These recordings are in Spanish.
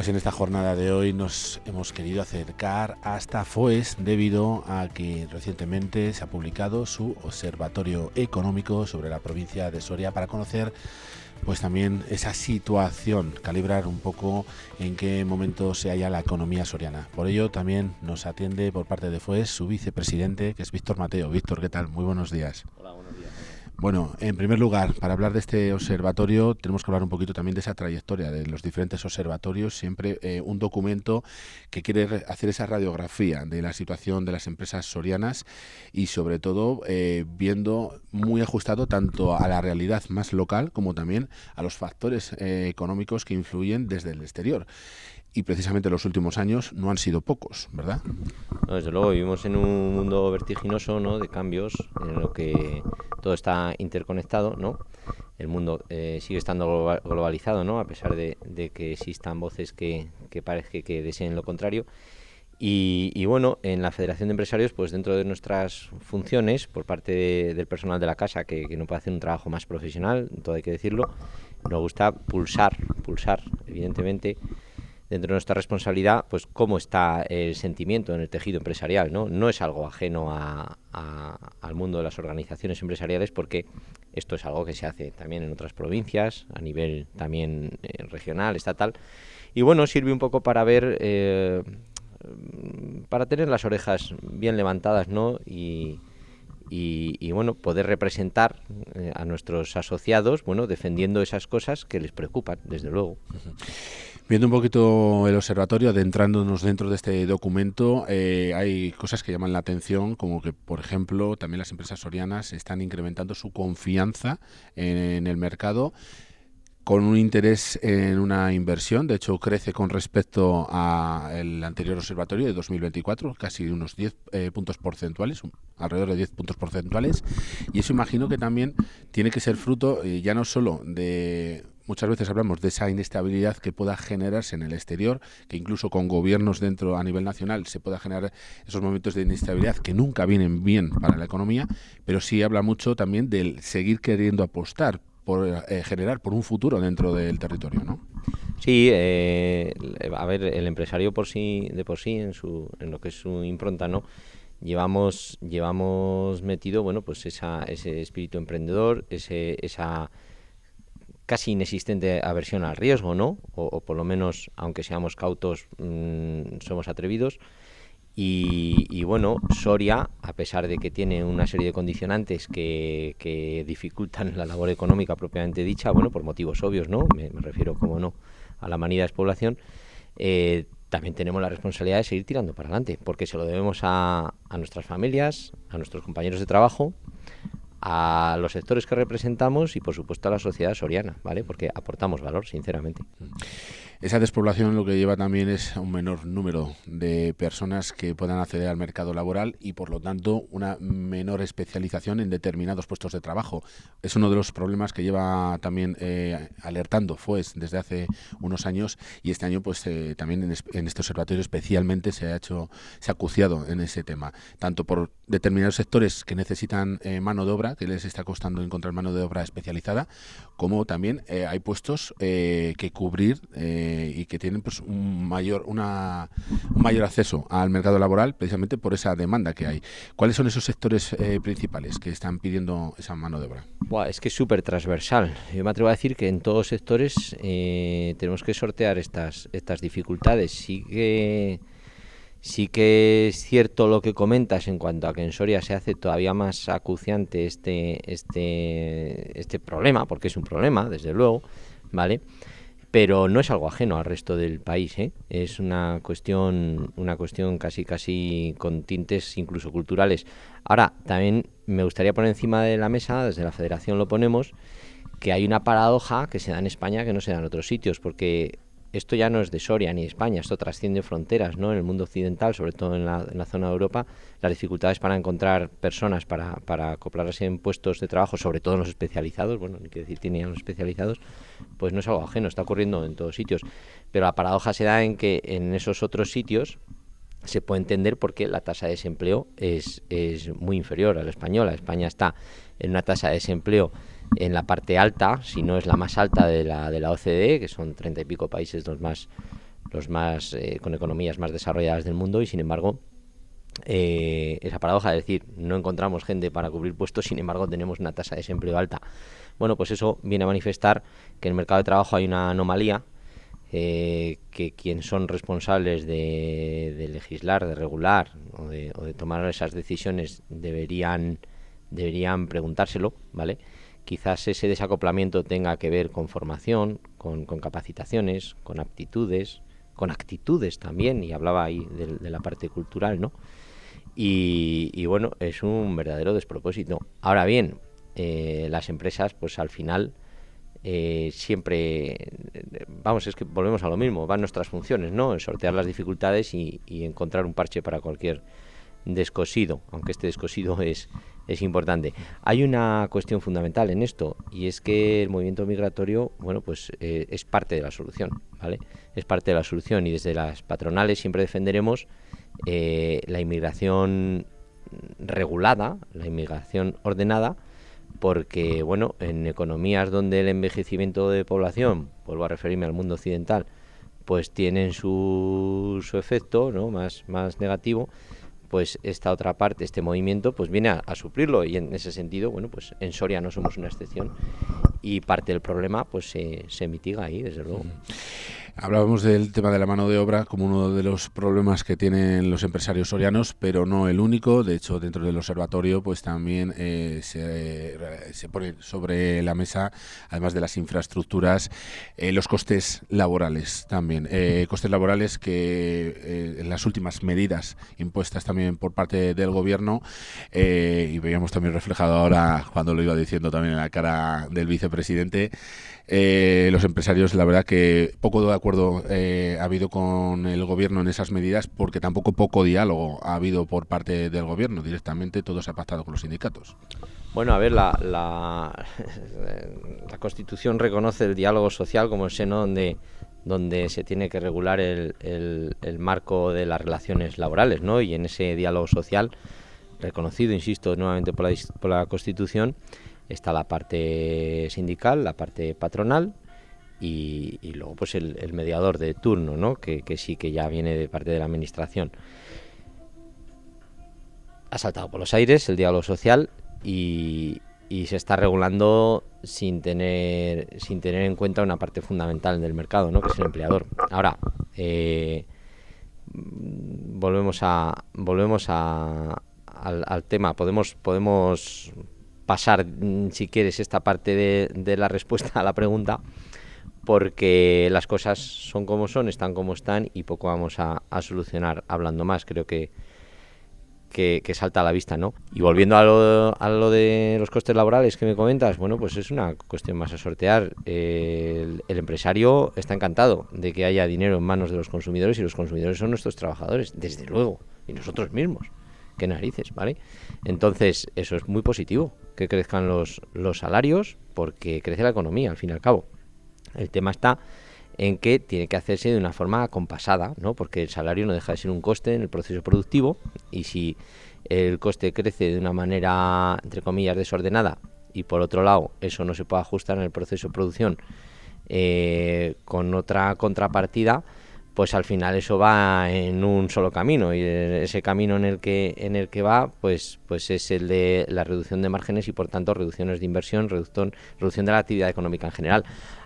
en esta jornada de hoy nos hemos querido acercar hasta Foix debido a que recientemente se ha publicado su Observatorio Económico sobre la provincia de Soria para conocer pues también esa situación, calibrar un poco en qué momento se halla la economía soriana. Por ello también nos atiende por parte de Foix su vicepresidente, que es Víctor Mateo. Víctor, ¿qué tal? Muy buenos días. Hola, buenos días. Bueno, en primer lugar, para hablar de este observatorio tenemos que hablar un poquito también de esa trayectoria de los diferentes observatorios, siempre un documento que quiere hacer esa radiografía de la situación de las empresas sorianas y sobre todo viendo muy ajustado tanto a la realidad más local como también a los factores económicos que influyen desde el exterior. Y precisamente los últimos años no han sido pocos, ¿verdad? No, desde luego vivimos en un mundo vertiginoso, ¿no?, de cambios, en lo que todo está interconectado, ¿no? El mundo sigue estando globalizado, ¿no?, a pesar de que existan voces que parece que deseen lo contrario. Y bueno, en la Federación de Empresarios, pues dentro de nuestras funciones, por parte del personal de la casa, que no puede hacer un trabajo más profesional, todo hay que decirlo, nos gusta pulsar, evidentemente, dentro de nuestra responsabilidad, pues cómo está el sentimiento en el tejido empresarial, ¿no? No es algo ajeno al mundo de las organizaciones empresariales, porque esto es algo que se hace también en otras provincias, a nivel también regional, estatal, y bueno, sirve un poco para ver, para tener las orejas bien levantadas, ¿no? Y bueno, poder representar a nuestros asociados, bueno, defendiendo esas cosas que les preocupan, desde luego. Viendo un poquito el observatorio, adentrándonos dentro de este documento, hay cosas que llaman la atención, como que, por ejemplo, también las empresas sorianas están incrementando su confianza en el mercado, con un interés en una inversión. De hecho, crece con respecto al anterior observatorio de 2024, casi unos 10 puntos porcentuales, alrededor de 10 puntos porcentuales, y eso imagino que también tiene que ser fruto ya no solo de... Muchas veces hablamos de esa inestabilidad que pueda generarse en el exterior, que incluso con gobiernos dentro a nivel nacional se pueda generar esos momentos de inestabilidad que nunca vienen bien para la economía, pero sí habla mucho también del seguir queriendo apostar por generar por un futuro dentro del territorio, ¿no? Sí, a ver, el empresario por sí en lo que es su impronta, ¿no? Llevamos metido, bueno, pues ese espíritu emprendedor, esa casi inexistente aversión al riesgo, ¿no? O por lo menos, aunque seamos cautos, somos atrevidos. Y bueno, Soria, a pesar de que tiene una serie de condicionantes que dificultan la labor económica propiamente dicha, bueno, por motivos obvios, ¿no? Me refiero, como no, a la manida de despoblación, también tenemos la responsabilidad de seguir tirando para adelante, porque se lo debemos a nuestras familias, a nuestros compañeros de trabajo, a los sectores que representamos y, por supuesto, a la sociedad soriana, ¿vale? Porque aportamos valor, sinceramente. Esa despoblación lo que lleva también es un menor número de personas que puedan acceder al mercado laboral y, por lo tanto, una menor especialización en determinados puestos de trabajo. Es uno de los problemas que lleva también alertando Foix desde hace unos años, y este año pues también en este observatorio especialmente se ha acuciado en ese tema, tanto por determinados sectores que necesitan mano de obra, que les está costando encontrar mano de obra especializada, como también hay puestos que cubrir y que tienen pues un mayor acceso al mercado laboral precisamente por esa demanda que hay. ¿Cuáles son esos sectores principales que están pidiendo esa mano de obra? Buah, es que es súper transversal. Yo me atrevo a decir que en todos sectores tenemos que sortear estas dificultades. Sí que es cierto lo que comentas en cuanto a que en Soria se hace todavía más acuciante este problema, porque es un problema, desde luego, ¿vale? Pero no es algo ajeno al resto del país, ¿eh? Es una cuestión casi con tintes incluso culturales. Ahora, también me gustaría poner encima de la mesa, desde la Federación lo ponemos, que hay una paradoja que se da en España que no se da en otros sitios, porque esto ya no es de Soria ni de España, esto trasciende fronteras, ¿no? En el mundo occidental, sobre todo en la zona de Europa, las dificultades para encontrar personas para acoplarse en puestos de trabajo, sobre todo en los especializados, bueno, ni que decir tiene los especializados, pues no es algo ajeno, está ocurriendo en todos sitios. Pero la paradoja se da en que en esos otros sitios se puede entender por qué la tasa de desempleo es muy inferior a la española. España está en una tasa de desempleo en la parte alta, si no es la más alta de la OCDE, que son 30 y pico países los más con economías más desarrolladas del mundo, y sin embargo esa paradoja de decir, no encontramos gente para cubrir puestos, sin embargo tenemos una tasa de desempleo alta. Bueno, pues eso viene a manifestar que en el mercado de trabajo hay una anomalía, que quienes son responsables de legislar, de regular o de tomar esas decisiones deberían preguntárselo, ¿vale? Quizás ese desacoplamiento tenga que ver con formación, con capacitaciones, con aptitudes, con actitudes también, y hablaba ahí de la parte cultural, ¿no? Y bueno, es un verdadero despropósito. Ahora bien, las empresas, pues al final, siempre, vamos, es que volvemos a lo mismo, van nuestras funciones, ¿no? En sortear las dificultades y encontrar un parche para cualquier descosido, aunque este descosido es importante. Hay una cuestión fundamental en esto, y es que el movimiento migratorio, bueno, pues es parte de la solución, ¿vale? Es parte de la solución, y desde las patronales siempre defenderemos la inmigración regulada, la inmigración ordenada, porque, bueno, en economías donde el envejecimiento de población, vuelvo a referirme al mundo occidental, pues tienen su efecto, ¿no?, más negativo, pues esta otra parte, este movimiento, pues viene a suplirlo, y en ese sentido, bueno, pues en Soria no somos una excepción, y parte del problema pues se mitiga ahí, desde luego. Hablábamos del tema de la mano de obra como uno de los problemas que tienen los empresarios sorianos, pero no el único. De hecho, dentro del observatorio pues también se pone sobre la mesa, además de las infraestructuras, los costes laborales también. Costes laborales que en las últimas medidas impuestas también por parte del gobierno, y veíamos también reflejado ahora cuando lo iba diciendo también en la cara del vicepresidente, los empresarios, la verdad que poco de acuerdo ha habido con el gobierno en esas medidas, porque tampoco poco diálogo ha habido por parte del gobierno. Directamente todo se ha pactado con los sindicatos. Bueno, a ver, la Constitución reconoce el diálogo social como el seno donde se tiene que regular el marco de las relaciones laborales, ¿no? Y en ese diálogo social, reconocido, insisto, nuevamente por la Constitución, está la parte sindical, la parte patronal, y luego pues el mediador de turno, ¿no? Que sí, que ya viene de parte de la administración. Ha saltado por los aires el diálogo social, y se está regulando sin tener en cuenta una parte fundamental del mercado, ¿no?, que es el empleador. Ahora, volvemos al tema. Podemos pasar, si quieres, esta parte de la respuesta a la pregunta, porque las cosas son como son, están como están, y poco vamos a solucionar hablando más. Creo que salta a la vista, ¿no? Y volviendo a lo de los costes laborales que me comentas, bueno, pues es una cuestión más a sortear. El empresario está encantado de que haya dinero en manos de los consumidores, y los consumidores son nuestros trabajadores, desde luego, y nosotros mismos. Qué narices, ¿vale? Entonces, eso es muy positivo, que crezcan los salarios, porque crece la economía, al fin y al cabo. El tema está en que tiene que hacerse de una forma compasada, ¿no? Porque el salario no deja de ser un coste en el proceso productivo, y si el coste crece de una manera, entre comillas, desordenada, y por otro lado eso no se puede ajustar en el proceso de producción con otra contrapartida, pues al final eso va en un solo camino, y ese camino en el que va pues es el de la reducción de márgenes, y por tanto reducciones de inversión, reducción de la actividad económica en general.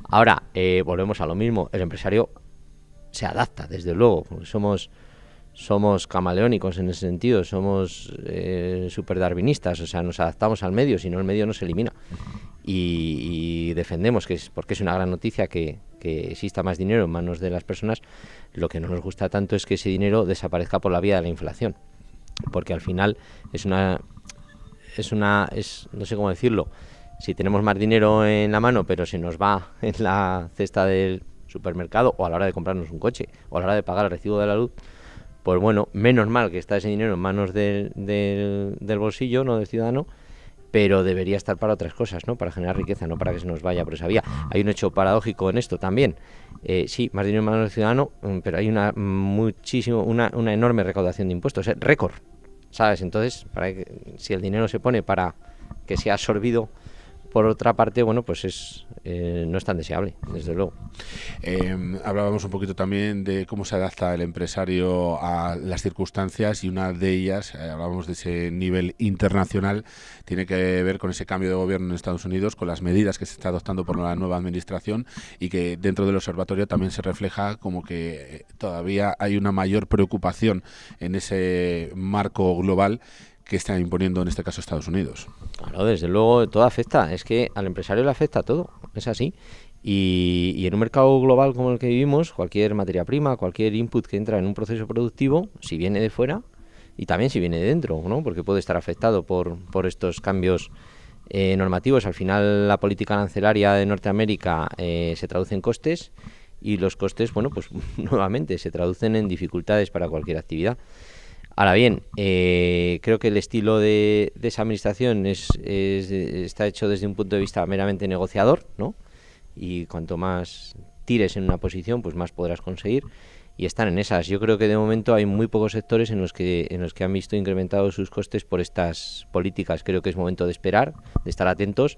Ahora, volvemos a lo mismo. El empresario se adapta, desde luego, porque somos camaleónicos en ese sentido, somos superdarwinistas, o sea, nos adaptamos al medio, si no el medio nos elimina. Y defendemos porque es una gran noticia que exista más dinero en manos de las personas. Lo que no nos gusta tanto es que ese dinero desaparezca por la vía de la inflación, porque al final no sé cómo decirlo, si tenemos más dinero en la mano pero se nos va en la cesta del supermercado, o a la hora de comprarnos un coche, o a la hora de pagar el recibo de la luz, pues bueno, menos mal que está ese dinero en manos del bolsillo, no del ciudadano, pero debería estar para otras cosas, ¿no? Para generar riqueza, no para que se nos vaya por esa vía. Hay un hecho paradójico en esto también. Sí, más dinero en manos del ciudadano, pero hay una enorme recaudación de impuestos, récord, ¿sabes? Entonces, si el dinero se pone para que sea absorbido por otra parte, bueno, pues no es tan deseable, desde luego. Hablábamos un poquito también de cómo se adapta el empresario a las circunstancias, y una de ellas, hablábamos de ese nivel internacional, tiene que ver con ese cambio de gobierno en Estados Unidos, con las medidas que se está adoptando por la nueva administración, y que dentro del observatorio también se refleja como que todavía hay una mayor preocupación en ese marco global que está imponiendo en este caso Estados Unidos. Claro, desde luego todo afecta, es que al empresario le afecta todo, es así. Y en un mercado global como el que vivimos, cualquier materia prima, cualquier input que entra en un proceso productivo, si viene de fuera y también si viene de dentro, ¿no? Porque puede estar afectado por estos cambios normativos. Al final la política arancelaria de Norteamérica se traduce en costes, y los costes, bueno, pues nuevamente se traducen en dificultades para cualquier actividad. Ahora bien, creo que el estilo de esa administración está hecho desde un punto de vista meramente negociador, ¿no? Y cuanto más tires en una posición, pues más podrás conseguir, y están en esas. Yo creo que de momento hay muy pocos sectores en los que han visto incrementados sus costes por estas políticas. Creo que es momento de esperar, de estar atentos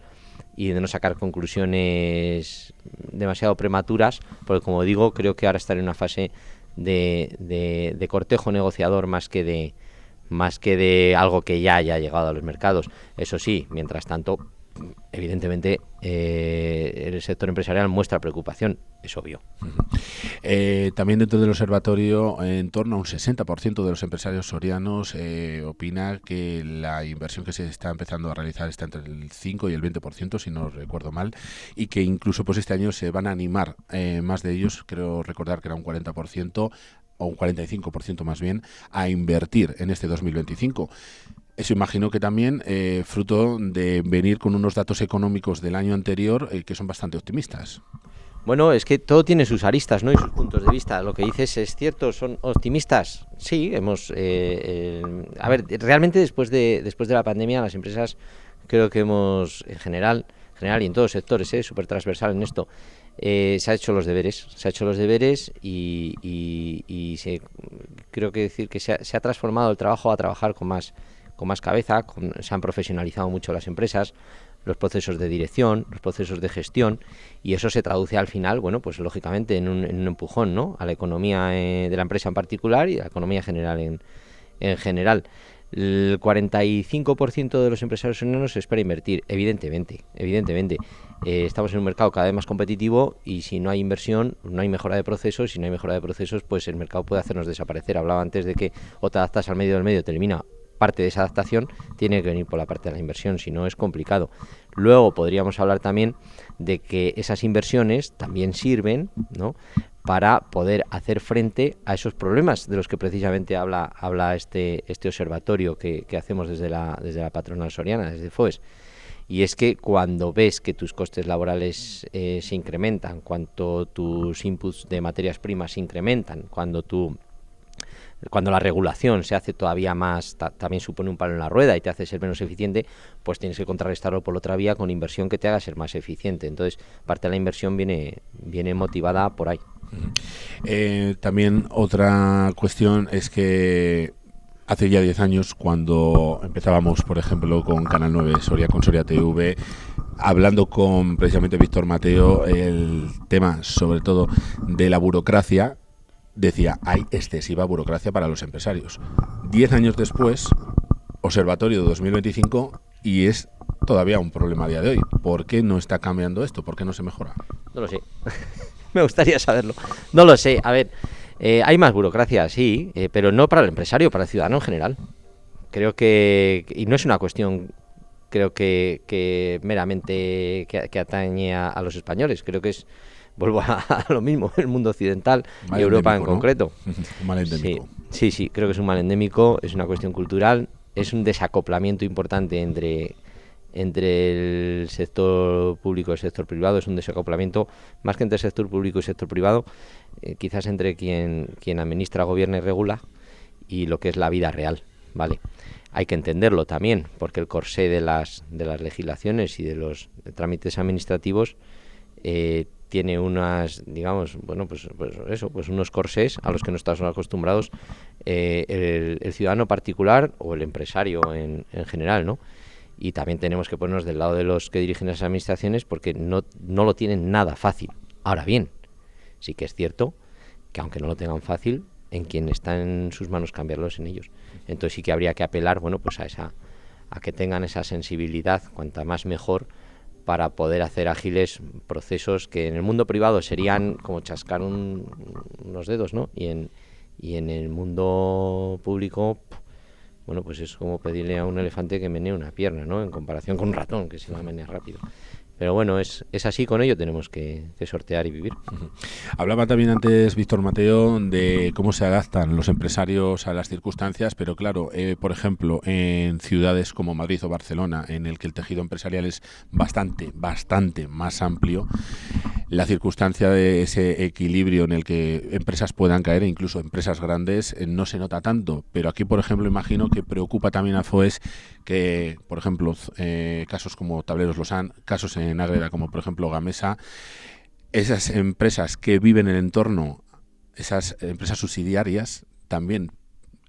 y de no sacar conclusiones demasiado prematuras, porque como digo, creo que ahora están en una fase de cortejo negociador más que de algo que ya haya llegado a los mercados. Eso sí, mientras tanto, evidentemente el sector empresarial muestra preocupación, es obvio. También dentro del observatorio, en torno a un 60% de los empresarios sorianos opina que la inversión que se está empezando a realizar está entre el 5 y el 20%, si no recuerdo mal, y que incluso pues este año se van a animar más de ellos, creo recordar que era un 40%, o un 45% más bien, a invertir en este 2025. Eso imagino que también fruto de venir con unos datos económicos del año anterior que son bastante optimistas. Bueno, es que todo tiene sus aristas, ¿no? Y sus puntos de vista. Lo que dices es cierto, son optimistas. Sí, a ver, realmente después de la pandemia, las empresas creo que hemos, en general y en todos los sectores, súper transversal en esto, se ha hecho los deberes. Creo que decir que se ha transformado el trabajo a trabajar con más cabeza, se han profesionalizado mucho las empresas, los procesos de dirección, los procesos de gestión, y eso se traduce al final, bueno, pues lógicamente en un empujón, ¿no?, a la economía de la empresa en particular y a la economía general en general. El 45% de los empresarios sorianos se espera invertir, evidentemente. Estamos en un mercado cada vez más competitivo, y si no hay inversión, no hay mejora de procesos. Si no hay mejora de procesos, pues el mercado puede hacernos desaparecer. Hablaba antes de que o te adaptas al medio del medio, te elimina. Parte de esa adaptación tiene que venir por la parte de la inversión, si no es complicado. Luego podríamos hablar también de que esas inversiones también sirven, ¿no?, para poder hacer frente a esos problemas de los que precisamente habla este observatorio que hacemos desde la patronal soriana, desde FOES. Y es que cuando ves que tus costes laborales se incrementan, cuando tus inputs de materias primas se incrementan, cuando la regulación se hace todavía más, también supone un palo en la rueda y te hace ser menos eficiente, pues tienes que contrarrestarlo por otra vía con inversión que te haga ser más eficiente. Entonces, parte de la inversión viene motivada por ahí. También otra cuestión es que hace ya 10 años, cuando empezábamos, por ejemplo, con Canal 9 Soria, con Soria TV, hablando con precisamente Víctor Mateo, el tema sobre todo de la burocracia, decía, hay excesiva burocracia para los empresarios. 10 años después, observatorio de 2025, y es todavía un problema a día de hoy. ¿Por qué no está cambiando esto? ¿Por qué no se mejora? No lo sé. Me gustaría saberlo. No lo sé. A ver, hay más burocracia, sí, pero no para el empresario, para el ciudadano en general. Creo que, y no es una cuestión, creo que meramente que atañe a los españoles. Creo que vuelvo a lo mismo, el mundo occidental y Europa en concreto. Un mal endémico. Sí, creo que es un mal endémico, es una cuestión cultural, es un desacoplamiento importante entre el sector público y el sector privado. Es un desacoplamiento más que entre el sector público y el sector privado, quizás entre quien administra, gobierna y regula y lo que es la vida real, ¿vale? Hay que entenderlo también, porque el corsé de las legislaciones y de los trámites administrativos tiene unas, digamos, bueno, pues unos corsés a los que no estamos acostumbrados el ciudadano particular o el empresario en general, ¿no? y también tenemos que ponernos del lado de los que dirigen las administraciones porque no lo tienen nada fácil. Ahora bien, sí que es cierto que aunque no lo tengan fácil, en quien está en sus manos cambiarlos en ellos. Entonces sí que habría que apelar, bueno, pues a que tengan esa sensibilidad, cuanta más mejor, para poder hacer ágiles procesos que en el mundo privado serían como chascar unos dedos, ¿no? Y en el mundo público, bueno, pues es como pedirle a un elefante que menee una pierna, ¿no? En comparación con un ratón, que se va a menear rápido. Pero bueno, es así, con ello tenemos que sortear y vivir. Hablaba también antes Víctor Mateo de cómo se adaptan los empresarios a las circunstancias, pero claro, por ejemplo, en ciudades como Madrid o Barcelona, en el que el tejido empresarial es bastante más amplio, la circunstancia de ese equilibrio en el que empresas puedan caer, e incluso empresas grandes, no se nota tanto. Pero aquí, por ejemplo, imagino que preocupa también a FOES que, por ejemplo, casos como Tableros Losán, casos en Ágreda como, por ejemplo, Gamesa, esas empresas que viven en el entorno, esas empresas subsidiarias, también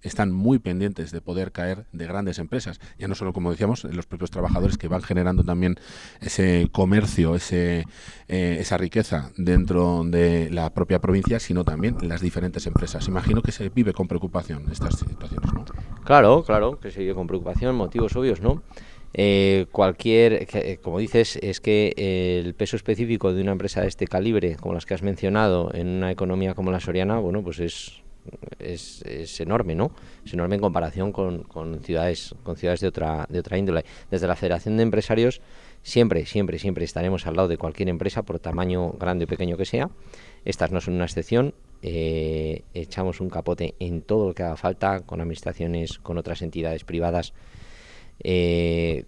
están muy pendientes de poder caer de grandes empresas, ya no solo, como decíamos, los propios trabajadores que van generando también ese comercio, esa riqueza dentro de la propia provincia, sino también las diferentes empresas. Imagino que se vive con preocupación estas situaciones, ¿no? Claro, que se vive con preocupación, motivos obvios, ¿no? Como dices, es que el peso específico de una empresa de este calibre, como las que has mencionado, en una economía como la soriana, bueno, pues es enorme, ¿no? Es enorme en comparación con ciudades de otra índole. Desde la Federación de Empresarios siempre estaremos al lado de cualquier empresa, por tamaño grande o pequeño que sea. Estas no son una excepción. Echamos un capote en todo lo que haga falta, con administraciones, con otras entidades privadas,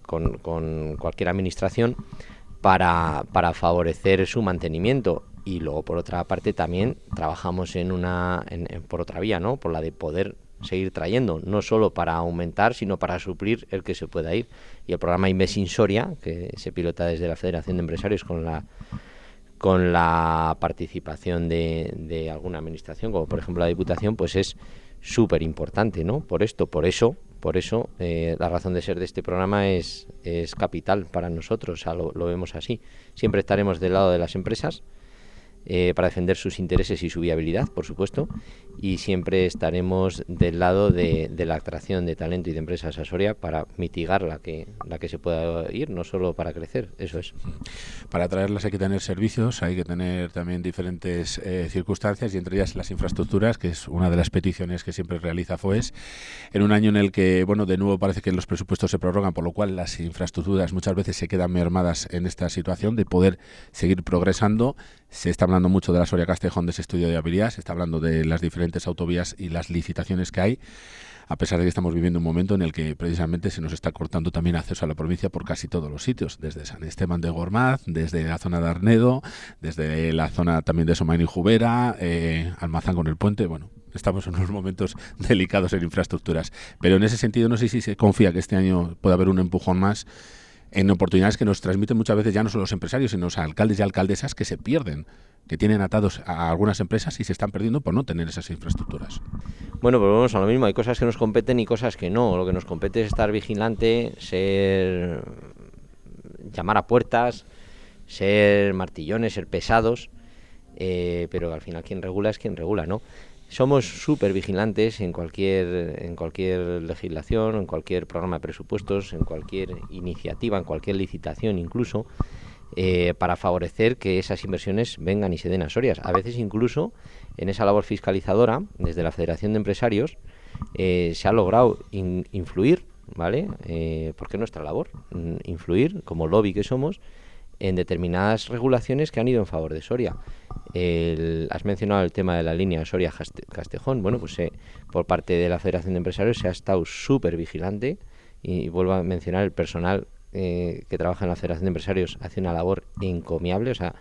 con cualquier administración, para favorecer su mantenimiento. Y luego, por otra parte, también trabajamos por otra vía, ¿no? Por la de poder seguir trayendo, no solo para aumentar, sino para suplir el que se pueda ir. Y el programa Inves Soria, que se pilota desde la Federación de Empresarios con la participación de alguna administración, como por ejemplo la Diputación, pues es súper importante, ¿no? Por eso, la razón de ser de este programa es capital para nosotros, o sea, lo vemos así. Siempre estaremos del lado de las empresas, para defender sus intereses y su viabilidad, por supuesto, y siempre estaremos del lado de la atracción de talento y de empresas a Soria para mitigar la que se pueda ir, no solo para crecer, eso es. Para atraerlas hay que tener servicios, hay que tener también diferentes circunstancias, y entre ellas las infraestructuras, que es una de las peticiones que siempre realiza FOES, en un año en el que, bueno, de nuevo parece que los presupuestos se prorrogan, por lo cual las infraestructuras muchas veces se quedan mermadas en esta situación de poder seguir progresando. Se está hablando mucho de la Soria-Castejón, de ese estudio de viabilidad, se está hablando de las diferentes autovías y las licitaciones que hay, a pesar de que estamos viviendo un momento en el que precisamente se nos está cortando también acceso a la provincia por casi todos los sitios, desde San Esteban de Gormaz, desde la zona de Arnedo, desde la zona también de Somain y Jubera, Almazán con el puente. Bueno, estamos en unos momentos delicados en infraestructuras, pero en ese sentido no sé si se confía que este año pueda haber un empujón más en oportunidades que nos transmiten muchas veces ya no solo los empresarios, sino los alcaldes y alcaldesas que se pierden, que tienen atados a algunas empresas y se están perdiendo por no tener esas infraestructuras. Bueno, pues vamos a lo mismo, hay cosas que nos competen y cosas que no. Lo que nos compete es estar vigilante, llamar a puertas, ser martillones, ser pesados, pero al final quien regula es quien regula, ¿no? Somos súper vigilantes en cualquier legislación, en cualquier programa de presupuestos, en cualquier iniciativa, en cualquier licitación incluso, para favorecer que esas inversiones vengan y se den a Soria. A veces incluso en esa labor fiscalizadora, desde la Federación de Empresarios, se ha logrado influir, ¿vale? Porque es nuestra labor, influir como lobby que somos en determinadas regulaciones que han ido en favor de Soria. Has mencionado el tema de la línea Soria-Castejón. Bueno, pues por parte de la Federación de Empresarios se ha estado súper vigilante, y vuelvo a mencionar, el personal que trabaja en la Federación de Empresarios hace una labor encomiable. O sea,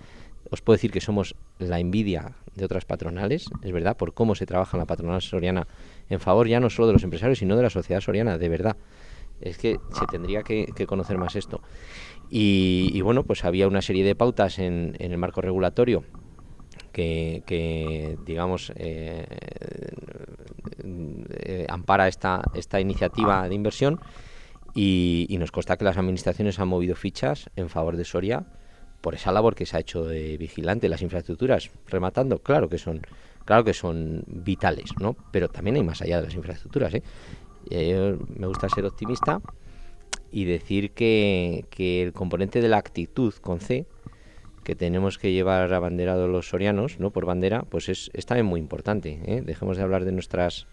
os puedo decir que somos la envidia de otras patronales, es verdad, por cómo se trabaja en la patronal soriana en favor ya no solo de los empresarios, sino de la sociedad soriana, de verdad. Es que se tendría que conocer más esto. Y bueno, pues había una serie de pautas en el marco regulatorio que digamos, ampara esta iniciativa de inversión, y nos consta que las administraciones han movido fichas en favor de Soria por esa labor que se ha hecho de vigilante. Las infraestructuras, rematando, claro que son vitales, ¿no? Pero también hay más allá de las infraestructuras, ¿eh? Me gusta ser optimista y decir que el componente de la actitud con C, que tenemos que llevar abanderados los sorianos, ¿no? Por bandera, pues es también muy importante, ¿eh? Dejemos de hablar de nuestras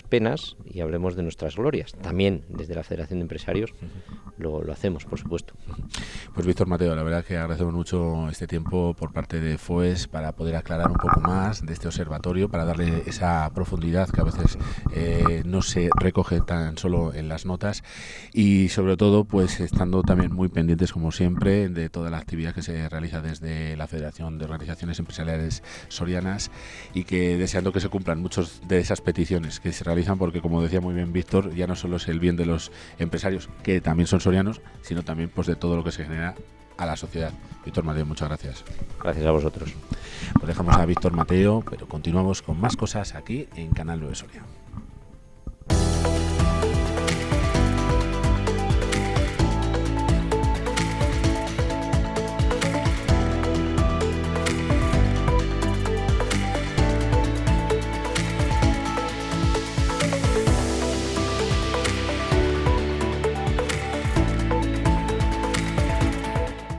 penas y hablemos de nuestras glorias. También desde la Federación de Empresarios lo hacemos, por supuesto. Pues Víctor Mateo, la verdad que agradecemos mucho este tiempo por parte de FOES para poder aclarar un poco más de este observatorio, para darle esa profundidad que a veces no se recoge tan solo en las notas, y sobre todo pues estando también muy pendientes, como siempre, de toda la actividad que se realiza desde la Federación de Organizaciones Empresariales Sorianas, y que deseando que se cumplan muchas de esas peticiones que se realizan, porque como decía muy bien Víctor, ya no solo es el bien de los empresarios, que también son sorianos, sino también pues de todo lo que se genera a la sociedad. Víctor Mateo, muchas gracias. Gracias a vosotros. Pues dejamos a Víctor Mateo, pero continuamos con más cosas aquí en Canal 9 Soria.